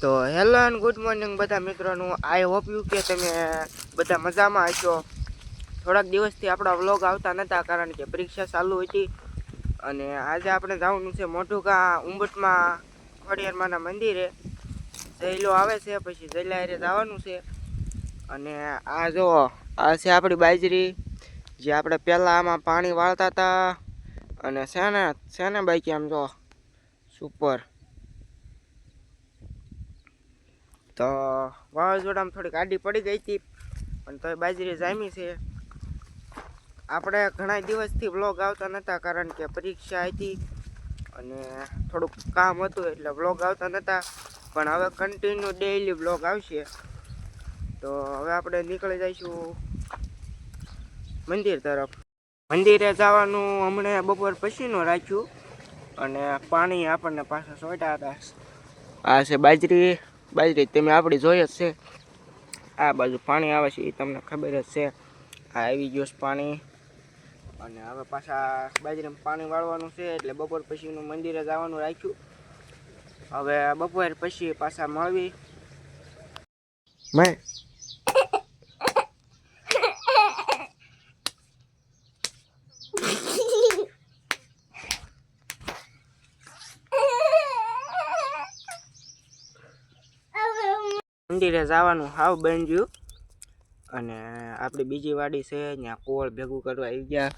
તો hello and good morning બધા મિત્રોનું આઈ હોપ યુ કે તમે બધા મજામાં હશો। થોડાક દિવસથી આપણા વ્લોગ આવતા નહોતા કારણ કે પરીક્ષા ચાલુ હતી અને આજે આપણે જવાનું છે મોટુકા ઉંબટમાં ખોડિયારમાંના મંદિરે। જયલો આવે છે પછી જયલારે જવાનું છે અને આ જો આ છે આપણી બાજરી જે આપણે પહેલાં આમાં પાણી વાળતા હતા અને છે ને બાકી આમ જો સુપર। તો વાવાઝોડામાં થોડીક આડી પડી ગઈ હતી પણ તો બાજરી જામી છે। આપણે ઘણા દિવસથી વ્લોગ આવતા નહોતા કારણ કે પરીક્ષા હતી અને થોડુંક કામ હતું એટલે વ્લોગ આવતા નહોતા પણ હવે કન્ટિન્યુ ડેઈલી વ્લોગ આવશે। તો હવે આપણે નીકળી જઈશું મંદિર તરફ। મંદિરે જવાનું હમણાં બપોર પછીનું રાખ્યું અને પાણી આપણને પાછા સોટ્યા હતા। આ છે બાજરી તમે આપણી જોઈ જ છે। આ બાજુ પાણી આવે છે એ તમને ખબર જ છે। આ આવી ગયું છે પાણી અને હવે પાછા બાજરીમાં પાણી વાળવાનું છે એટલે બપોર પછીનું મંદિરે જવાનું રાખ્યું। હવે બપોર પછી પાછા મળવી। મંદિરે જવાનું હાવ બની ગયું અને આપણી બીજી વાડી છે ત્યાં કુવળ ભેગું કરવા આવી ગયા।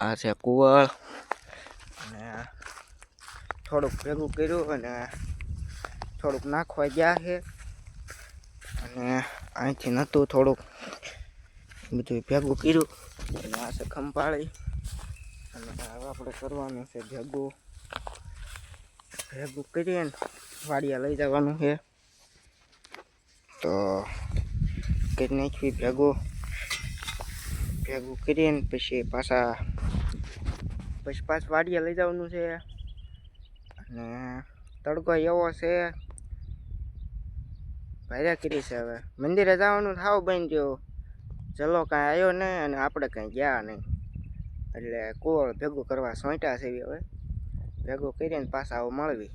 આ છે કુવળ અને થોડુંક ભેગું કર્યું અને થોડુંક નાખવા ગયા છે અને અહીંથી નહોતું થોડુંક બધું ભેગું કર્યું અને આ છે ખંભાળી અને હવે આપણે કરવાનું છે ભેગું કરીને વાડિયા લઈ જવાનું છે। તો કરી નાખવી ભેગું કરીને પછી પાછા વાડિયા લઈ જવાનું છે અને તડકો એવો છે ભાર્યા કરી છે। હવે મંદિરે જવાનું થાવ બની ગયું ચલો કાંઈ આવ્યો નહીં અને આપણે કાંઈ ગયા નહીં એટલે કુવળ ભેગું કરવા સોંટ્યા છે। હવે ભેગું કરીને પાછા આવું મળવી।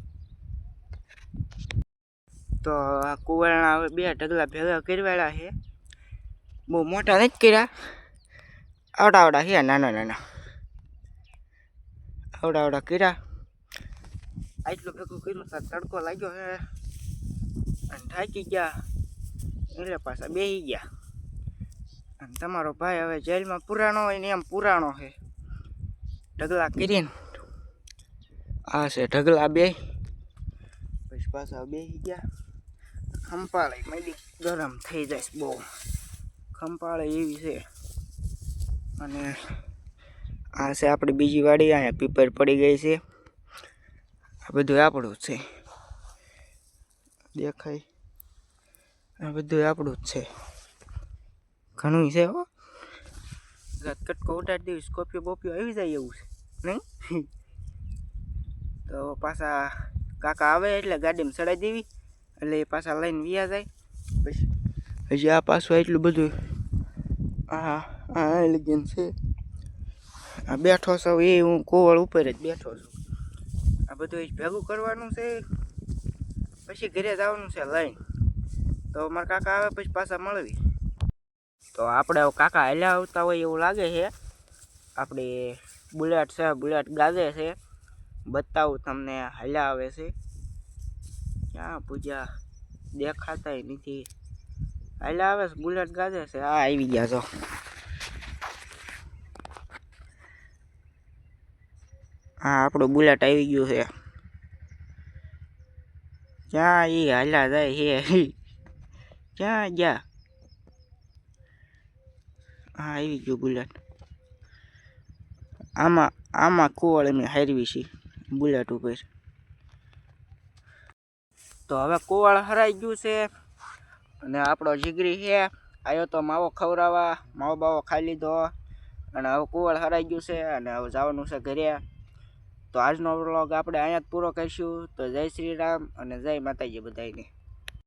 તો આ કુવળના હવે 2 ઢગલા ભેગા કરવાળા છે। બહુ મોટા નથી કર્યા આવડા છે નાના આવડા કર્યા। આટલું ભેગું કર્યું તડકો લાગ્યો છે અને થાકી ગયા એટલે પાછા બેસી ગયા। અને તમારો ભાઈ હવે જેલમાં પુરાણો હોય ને એમ પુરાણો છે ઢગલા કરીને। આ છે ઢગલા 2 પછી પાછા બેસી ગયા। ખંપાળે માંડી ગરમ થઈ જાય બહુ ખંપાળે એવી છે અને આ છે આપણી બીજી વાડી। અહીંયા પીપર પડી ગઈ છે આ બધું આપણું જ છે દેખાય આ બધું આપણું જ છે ઘણું છે હો। કટકો ઉડાડી દેવી સ્કોર્પિયો બોપિયો આવી જાય એવું છે નહીં તો પાછા કાકા આવે એટલે ગાડીમાં ચડાવી દેવી એટલે એ પાછા લઈને વ્યા જાય। પછી હજી આ પાછું એટલું બધું લગીન છે આ બેઠો છું એ હું કુવળ ઉપર જ બેઠો છું। આ બધું ભેગું કરવાનું છે પછી ઘરે જવાનું છે લઈને। તો મારા કાકા આવે પછી પાછા મળવી। તો આપણે કાકા હાલ્યા આવતા હોય એવું લાગે છે। આપણી બુલેટ છે બુલેટ ગાજે છે બતાવું તમને હાલ્યા આવે છે ક્યાં પૂજા દેખાતા નથી હાલ્યા આવે છે બુલેટ ગાજે છે। આ આવી ગયા છો હા આપણું બુલેટ આવી ગયું છે ક્યાં એ હાલ્યા જાય છે ક્યાં ગયા હા આવી ગયું બુલેટ। આમાં કુવળ અમે હારવી છે બુલેટ ઉપર। તો હવે કુવળ હરાઈ ગયું છે અને આપણો જીગરી છે આવ્યો તો માવો ખવડાવવા માવો બાવો ખાઈ લીધો અને હવે કુવળ હરાઈ ગયું છે અને હવે જવાનું છે ઘરે। તો આજનો વ્લોગ આપણે અહીંયા જ પૂરો કરીશું। તો જય શ્રી રામ અને જય માતાજી બધાને।